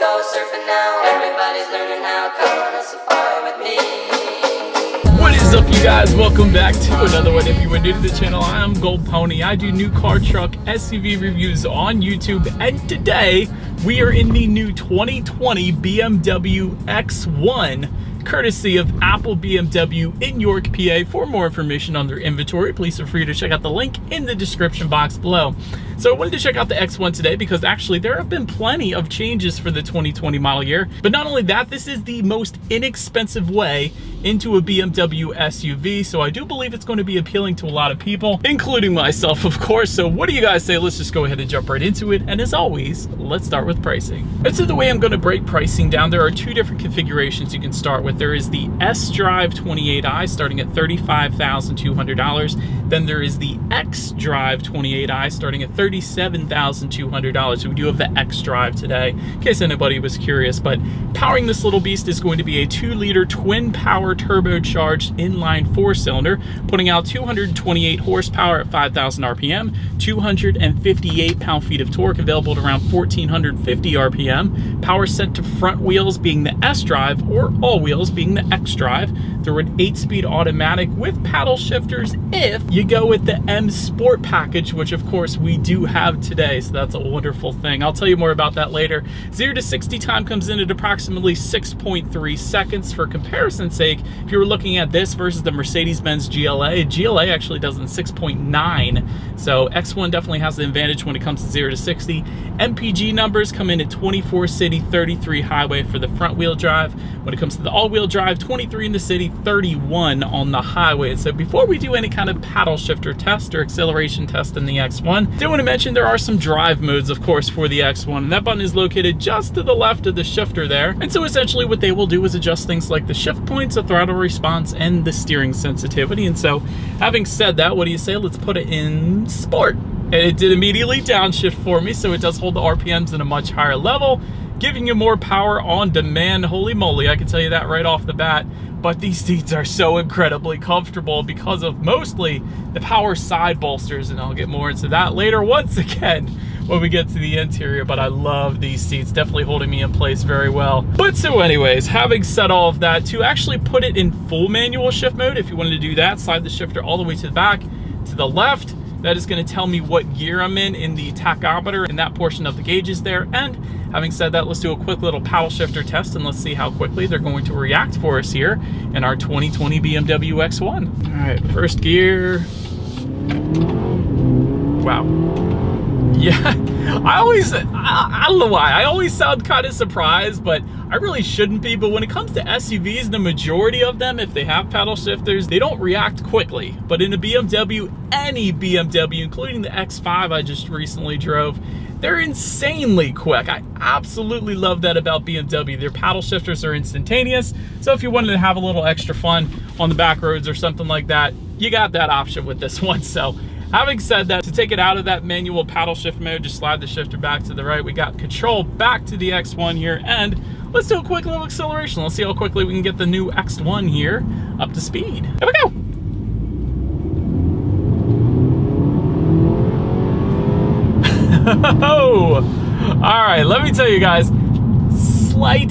go surfing now. Everybody's learning how. Come on a safari with me. What is up, you guys? Welcome back to another one. If you are new to the channel, I am Gold Pony. I do new car, truck, SUV reviews on YouTube, and today we are in the new 2020 BMW X1, courtesy of Apple BMW in York, PA. For more information on their inventory, please feel free to check out the link in the description box below. So I wanted to check out the X1 today because actually there have been plenty of changes for the 2020 model year. But not only that, this is the most inexpensive way into a BMW SUV. So I do believe it's going to be appealing to a lot of people, including myself, of course. So what do you guys say? Let's just go ahead and jump right into it. And as always, let's start with pricing. And so the way I'm going to break pricing down, there are two different configurations you can start with. There is the S-Drive 28i starting at $35,200. Then there is the X-Drive 28i starting at $37,200. So we do have the X-Drive today, in case anybody was curious. But powering this little beast is going to be a 2-liter twin-power turbocharged inline 4-cylinder, putting out 228 horsepower at 5,000 RPM, 258 pound-feet of torque, available at around 1,450 RPM. Power sent to front wheels being the S-Drive, or all wheels being the X-Drive, through an 8-speed automatic with paddle shifters if you go with the M Sport package, which of course we do have today, so that's a wonderful thing. I'll tell you more about that later. 0 to 60 time comes in at approximately 6.3 seconds. For comparison's sake, if you were looking at this versus the Mercedes-Benz GLA actually does in 6.9. So X1 definitely has the advantage when it comes to 0 to 60. MPG numbers come in at 24 city, 33 highway for the front wheel drive. When it comes to the all-wheel drive, 23 in the city, 31 on the highway. So before we do any kind of paddle shifter test or acceleration test in the X1, I do want to mention there are some drive modes, of course, for the X1, and that button is located just to the left of the shifter there. And so essentially what they will do is adjust things like the shift points, the throttle response, and the steering sensitivity. And so having said that, what do you say? Let's put it in sport. And it did immediately downshift for me, so it does hold the RPMs at a much higher level, giving you more power on demand. Holy moly, I can tell you that right off the bat. But these seats are so incredibly comfortable because of mostly the power side bolsters, and I'll get more into that later once again when we get to the interior. But I love these seats, definitely holding me in place very well. But so anyways, having said all of that, to actually put it in full manual shift mode, if you wanted to do that, slide the shifter all the way to the back, to the left. That is going to tell me what gear I'm in the tachometer, and that portion of the gauges there. And having said that, let's do a quick little paddle shifter test, and let's see how quickly they're going to react for us here in our 2020 BMW X1. All right, first gear. Wow. Yeah, I don't know why, I always sound kind of surprised, but I really shouldn't be. But when it comes to SUVs, the majority of them, if they have paddle shifters, they don't react quickly. But in a BMW, any BMW, including the X5 I just recently drove, they're insanely quick. I absolutely love that about BMW. Their paddle shifters are instantaneous. So if you wanted to have a little extra fun on the back roads or something like that, you got that option with this one. So having said that, to take it out of that manual paddle shift mode, just slide the shifter back to the right. We got control back to the X1 here, and let's do a quick little acceleration. Let's see how quickly we can get the new X1 here up to speed. Here we go. Oh, all right, let me tell you guys,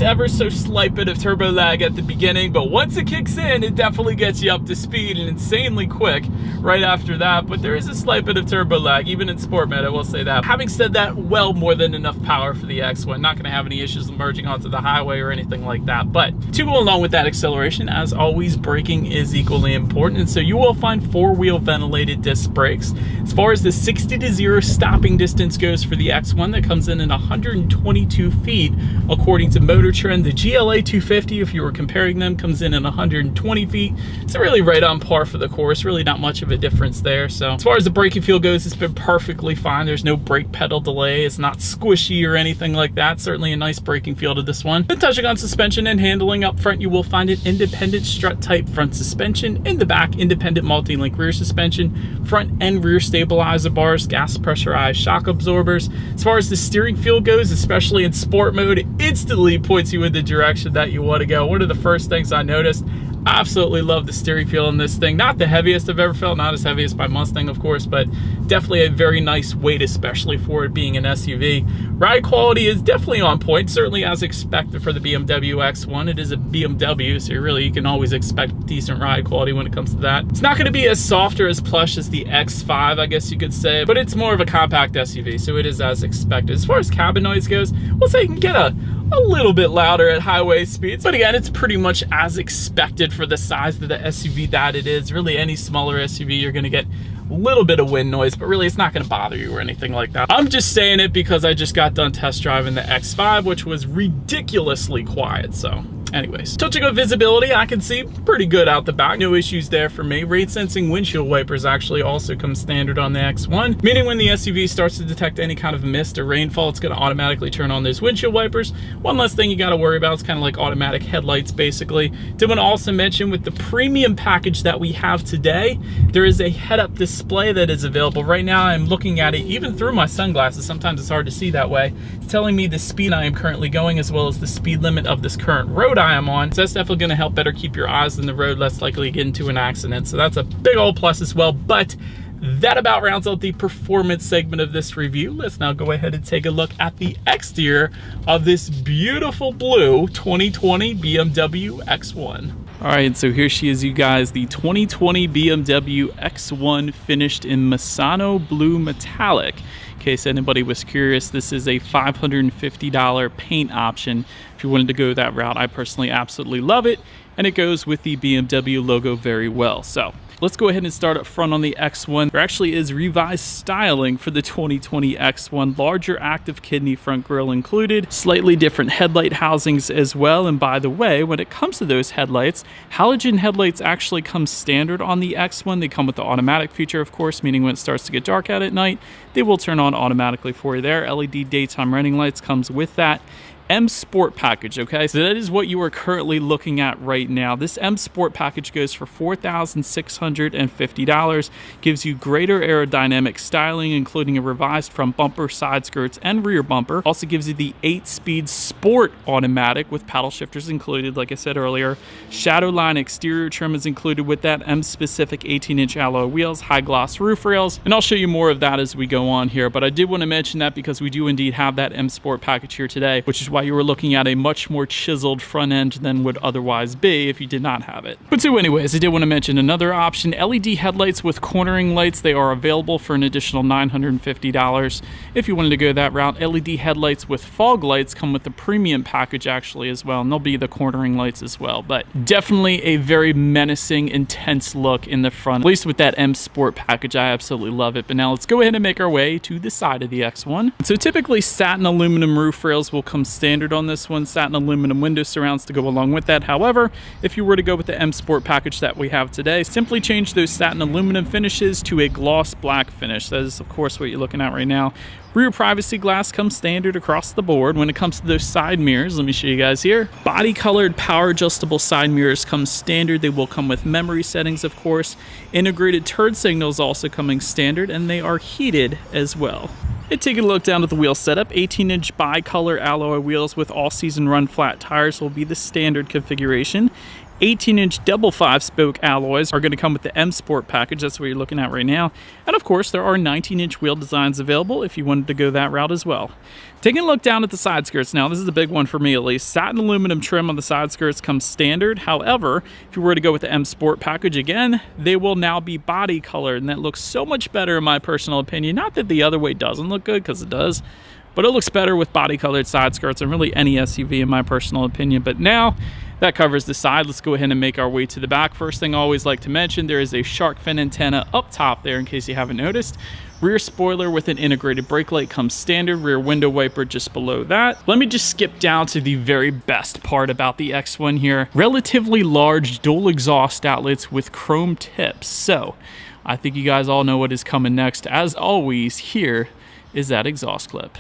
ever so slight bit of turbo lag at the beginning, but once it kicks in, it definitely gets you up to speed and insanely quick right after that. But there is a slight bit of turbo lag, even in sport mode, I will say that. Having said that, well more than enough power for the X1. Not going to have any issues merging onto the highway or anything like that. But to go along with that acceleration, as always, braking is equally important, and so you will find 4-wheel ventilated disc brakes. As far as the 60 to 0 stopping distance goes for the X1, that comes in at 122 feet according to Motor Trend. The GLA 250, if you were comparing them, comes in at 120 feet. So really right on par for the course, really not much of a difference there. So as far as the braking feel goes, it's been perfectly fine. There's no brake pedal delay. It's not squishy or anything like that. Certainly a nice braking feel to this one. Then touching on suspension and handling, up front you will find an independent strut type front suspension. In the back, independent multi-link rear suspension, front and rear stabilizer bars, gas pressurized shock absorbers. As far as the steering feel goes, especially in sport mode, it instantly points you in the direction that you want to go. One of the first things I noticed, Absolutely love the steering feel in this thing. Not the heaviest I've ever felt, not as heavy as my Mustang, of course, but definitely a very nice weight, especially for it being an SUV. Ride quality is definitely on point, certainly as expected for the BMW X1. It is a BMW, so you can always expect decent ride quality when it comes to that. It's not going to be as soft or as plush as the X5, I guess you could say, but it's more of a compact SUV, so it is as expected. As far as cabin noise goes, we'll say you can get a little bit louder at highway speeds, but again, it's pretty much as expected for the size of the SUV that it is. Really, any smaller SUV, you're going to get a little bit of wind noise, but really it's not going to bother you or anything like that. I'm just saying it because I just got done test driving the X5, which was ridiculously quiet. So anyways, touching on visibility, I can see pretty good out the back. No issues there for me. Rain sensing windshield wipers actually also come standard on the X1, meaning when the SUV starts to detect any kind of mist or rainfall, it's going to automatically turn on those windshield wipers. One less thing you got to worry about. It's kind of like automatic headlights, basically. Did want to also mention with the premium package that we have today, there is a head-up display that is available. Right now, I'm looking at it even through my sunglasses. Sometimes it's hard to see that way. It's telling me the speed I am currently going as well as the speed limit of this current road I am on. So that's definitely going to help better keep your eyes on the road, less likely to get into an accident. So that's a big old plus as well. But that about rounds out the performance segment of this review. Let's now go ahead and take a look at the exterior of this beautiful blue 2020 BMW X1. All right, so here she is, you guys, the 2020 BMW X1 finished in Misano Blue Metallic. In case anybody was curious, this is a $550 paint option. If you wanted to go that route, I personally absolutely love it, and it goes with the BMW logo very well. So let's go ahead and start up front on the X1. There actually is revised styling for the 2020 X1. Larger active kidney front grille included, slightly different headlight housings as well. And by the way, when it comes to those headlights, halogen headlights actually come standard on the X1. They come with the automatic feature, of course, meaning when it starts to get dark out at night, they will turn on automatically for you there. LED daytime running lights comes with that. M Sport package, okay? So that is what you are currently looking at right now. This M Sport package goes for $4,650, gives you greater aerodynamic styling, including a revised front bumper, side skirts, and rear bumper. Also gives you the 8-speed Sport automatic with paddle shifters included, like I said earlier. Shadowline exterior trim is included with that. M-specific 18-inch alloy wheels, high-gloss roof rails, and I'll show you more of that as we go on here. But I did want to mention that because we do indeed have that M Sport package here today, which is why you were looking at a much more chiseled front end than would otherwise be if you did not have it. But so anyways, I did want to mention another option, LED headlights with cornering lights. They are available for an additional $950 if you wanted to go that route. LED headlights with fog lights come with the premium package actually as well, and they'll be the cornering lights as well. But definitely a very menacing, intense look in the front, at least with that M Sport package. I absolutely love it. But now let's go ahead and make our way to the side of the X1. So typically satin aluminum roof rails will come standard on this one, satin aluminum window surrounds to go along with that. However, if you were to go with the M Sport package that we have today, simply change those satin aluminum finishes to a gloss black finish. That is, of course, what you're looking at right now. Rear privacy glass comes standard across the board. When it comes to those side mirrors, let me show you guys here. Body colored power adjustable side mirrors come standard. They will come with memory settings, of course. Integrated turn signals also coming standard, and they are heated as well. And taking a look down at the wheel setup, 18-inch bi-color alloy wheels with all-season run flat tires will be the standard configuration. 18-inch double 5-spoke alloys are going to come with the M Sport package. That's what you're looking at right now. And of course, there are 19-inch wheel designs available if you wanted to go that route as well. Taking a look down at the side skirts now, this is a big one for me at least. Satin aluminum trim on the side skirts comes standard. However, if you were to go with the M Sport package again, they will now be body colored, and that looks so much better in my personal opinion. Not that the other way doesn't look good, because it does, but it looks better with body colored side skirts and really any SUV in my personal opinion. But now that covers the side. Let's go ahead and make our way to the back. First thing I always like to mention, there is a shark fin antenna up top there in case you haven't noticed. Rear spoiler with an integrated brake light comes standard. Rear window wiper just below that. Let me just skip down to the very best part about the X1 here. Relatively large dual exhaust outlets with chrome tips. So I think you guys all know what is coming next. As always, here is that exhaust clip.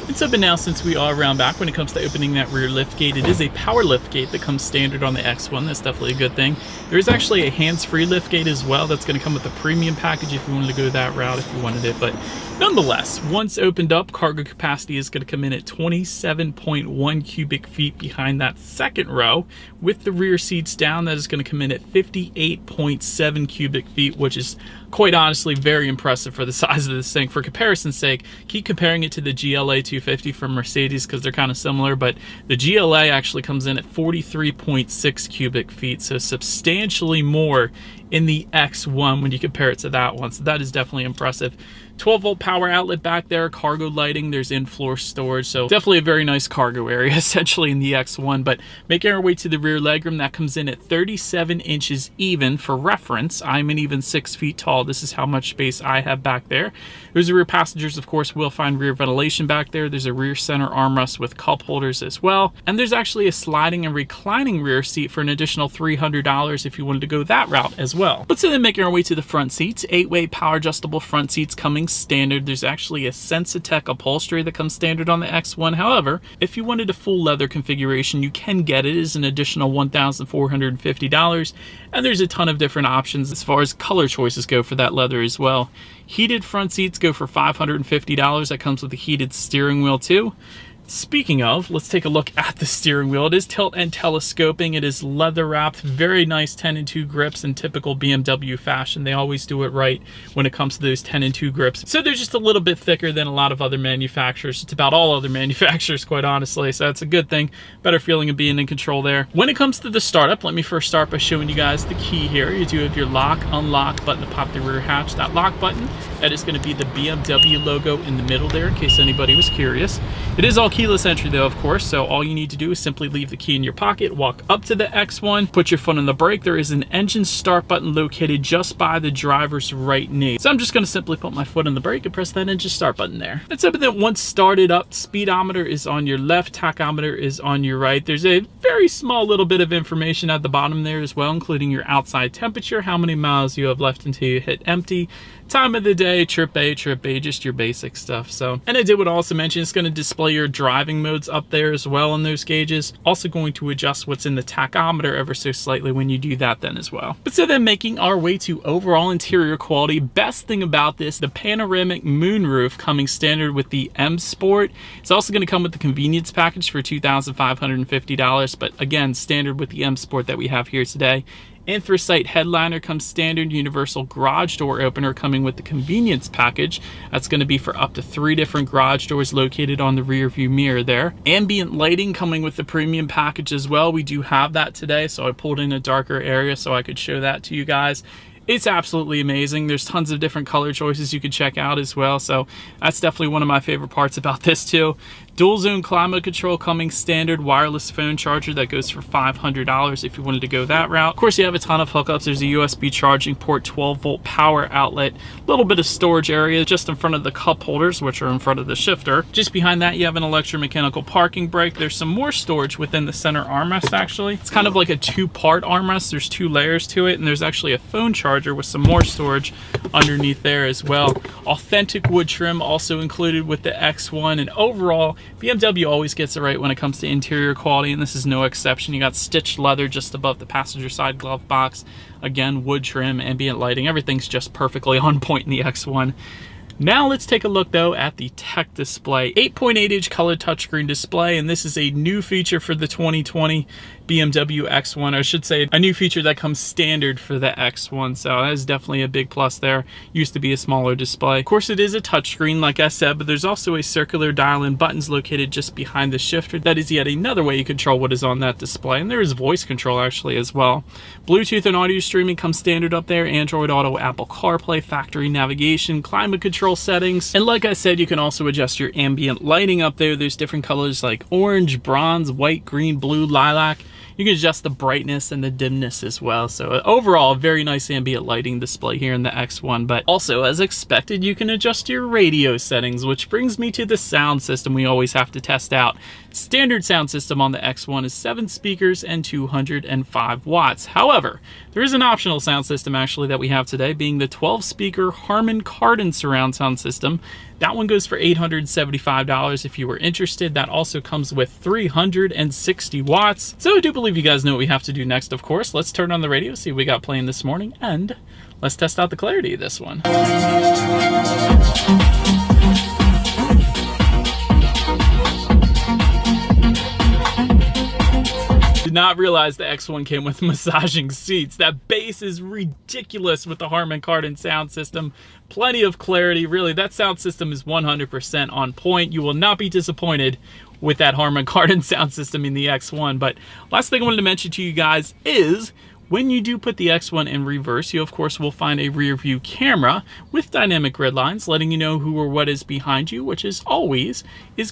And so, but now since we are around back, when it comes to opening that rear lift gate, it is a power lift gate that comes standard on the X1. That's definitely a good thing. There is actually a hands-free lift gate as well. That's going to come with the premium package if you wanted to go that route, if you wanted it. But nonetheless, once opened up, cargo capacity is going to come in at 27.1 cubic feet behind that second row. With the rear seats down, that is going to come in at 58.7 cubic feet, which is quite honestly very impressive for the size of this thing. For comparison's sake, keep comparing it to the GLA 250 from Mercedes because they're kind of similar, but the GLA actually comes in at 43.6 cubic feet, so substantially more in the X1 when you compare it to that one. So that is definitely impressive. 12-volt power outlet back there, cargo lighting, there's in-floor storage, so definitely a very nice cargo area essentially in the X1. But making our way to the rear legroom, that comes in at 37 inches even. For reference, I'm an even 6 feet tall. This is how much space I have back there. There's the rear passengers, of course, will find rear ventilation back there. There's a rear center armrest with cup holders as well. And there's actually a sliding and reclining rear seat for an additional $300 if you wanted to go that route as well. But so then making our way to the front seats, 8-way power adjustable front seats coming standard. There's actually a Sensitech upholstery that comes standard on the X1. However, if you wanted a full leather configuration, you can get it as an additional $1,450. And there's a ton of different options as far as color choices go for that leather as well. Heated front seats go for $550. That comes with a heated steering wheel too. Speaking of, let's take a look at the steering wheel. It is tilt and telescoping. It is leather wrapped, very nice 10-2 grips in typical BMW fashion. They always do it right when it comes to those 10-2 grips. So they're just a little bit thicker than a lot of other manufacturers. It's about all other manufacturers, quite honestly. So that's a good thing. Better feeling of being in control there. When it comes to the startup, let me first start by showing you guys the key here. You do have your lock, unlock button to pop the rear hatch. That lock button, that is going to be the BMW logo in the middle there, in case anybody was curious. It is all keyless entry though, of course, so all you need to do is simply leave the key in your pocket, walk up to the X1, put your foot on the brake. There is an engine start button located just by the driver's right knee. So I'm just going to simply put my foot on the brake and press that engine start button there. That's something that once started up, speedometer is on your left, tachometer is on your right. There's a very small little bit of information at the bottom there as well, including your outside temperature, how many miles you have left until you hit empty, time of the day, trip A, just your basic stuff. So, and I did would also mention it's going to display your driving modes up there as well on those gauges. Also going to adjust what's in the tachometer ever so slightly when you do that then as well. But so then making our way to overall interior quality, best thing about this, the panoramic moonroof coming standard with the M Sport. It's also going to come with the convenience package for $2,550, but again, standard with the M Sport that we have here today. Anthracite headliner comes standard, universal garage door opener coming with the convenience package. That's going to be for up to 3 different garage doors located on the rear view mirror there. Ambient lighting coming with the premium package as well. We do have that today, so I pulled in a darker area so I could show that to you guys. It's absolutely amazing. There's tons of different color choices you could check out as well, so that's definitely one of my favorite parts about this too. Dual zone climate control coming standard, wireless phone charger that goes for $500 if you wanted to go that route. Of course, you have a ton of hookups. There's a USB charging port, 12-volt power outlet, a little bit of storage area just in front of the cup holders, which are in front of the shifter. Just behind that, you have an electromechanical parking brake. There's some more storage within the center armrest actually. It's kind of like a 2-part armrest. There's 2 layers to it, and there's actually a phone charger with some more storage underneath there as well. Authentic wood trim also included with the X1, and overall, BMW always gets it right when it comes to interior quality, and this is no exception. You got stitched leather just above the passenger side glove box. Again, wood trim, ambient lighting, everything's just perfectly on point in the X1. Now let's take a look though at the tech display. 8.8-inch color touchscreen display, and this is a new feature for the 2020 BMW X1. I should say a new feature that comes standard for the X1, so that is definitely a big plus there. Used to be a smaller display. Of course, it is a touchscreen like I said, but there's also a circular dial-in buttons located just behind the shifter. That is yet another way you control what is on that display, and there is voice control actually as well. Bluetooth and audio streaming comes standard up there. Android Auto, Apple CarPlay, factory navigation, climate control settings, and like I said, you can also adjust your ambient lighting up there. There's different colors like orange, bronze, white, green, blue, lilac. You can adjust the brightness and the dimness as well. So overall, a very nice ambient lighting display here in the X1. But also, as expected, you can adjust your radio settings, which brings me to the sound system we always have to test out. Standard sound system on the X1 is 7 speakers and 205 watts. However, there is an optional sound system actually that we have today, being the 12-speaker Harman Kardon surround sound system. That one goes for $875 if you were interested. That also comes with 360 watts. So I do believe you guys know what we have to do next, of course. Let's turn on the radio, see what we got playing this morning, and let's test out the clarity of this one. Did not realize the X1 came with massaging seats. That bass is ridiculous with the Harman Kardon sound system. Plenty of clarity. Really, that sound system is 100% on point. You will not be disappointed with that Harman Kardon sound system in the X1. But last thing I wanted to mention to you guys is when you do put the X1 in reverse, you of course will find a rear view camera with dynamic red lines letting you know who or what is behind you, which is always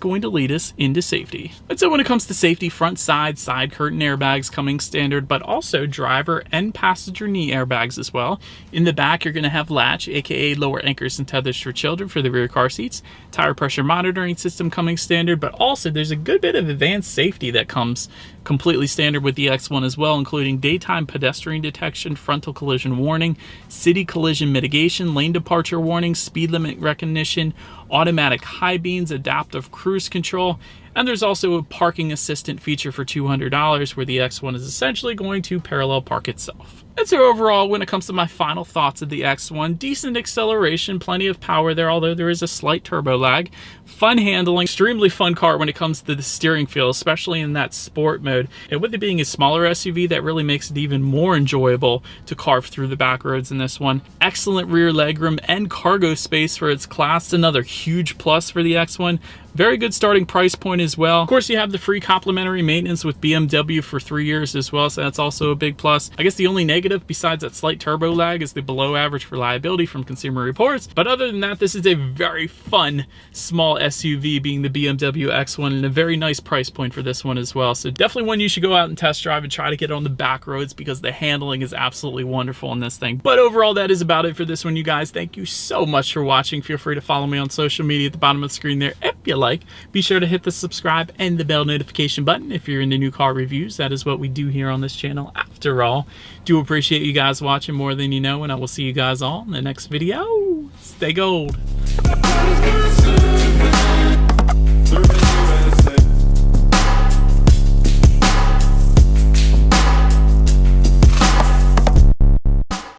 going to lead us into safety. And so when it comes to safety, front side curtain airbags coming standard, but also driver and passenger knee airbags as well. In the back, you're going to have latch, aka lower anchors and tethers for children for the rear car seats. Tire pressure monitoring system coming standard, but also there's a good bit of advanced safety that comes completely standard with the X1 as well, including daytime pedestrian detection, frontal collision warning, city collision mitigation, lane departure warning, speed limit recognition, automatic high beams, adaptive cruise control, and there's also a parking assistant feature for $200 where the X1 is essentially going to parallel park itself. And so overall, when it comes to my final thoughts of the X1, decent acceleration, plenty of power there, although there is a slight turbo lag. Fun handling, extremely fun car when it comes to the steering feel, especially in that sport mode. And with it being a smaller SUV, that really makes it even more enjoyable to carve through the back roads in this one. Excellent rear legroom and cargo space for its class, another huge plus for the X1. Very good starting price point as well. Of course, you have the free complimentary maintenance with BMW for 3 years as well, so that's also a big plus. I guess the only negative besides that slight turbo lag is the below average reliability from Consumer Reports. But other than that, this is a very fun small SUV, being the BMW X1, and a very nice price point for this one as well. So definitely one you should go out and test drive and try to get on the back roads because the handling is absolutely wonderful in this thing. But overall, that is about it for this one, you guys. Thank you so much for watching. Feel free to follow me on social media at the bottom of the screen there if you like. Be sure to hit the subscribe and the bell notification button if you're into new car reviews. That is what we do here on this channel after all. Do appreciate you guys watching more than you know, and I will see you guys all in the next video. Stay gold.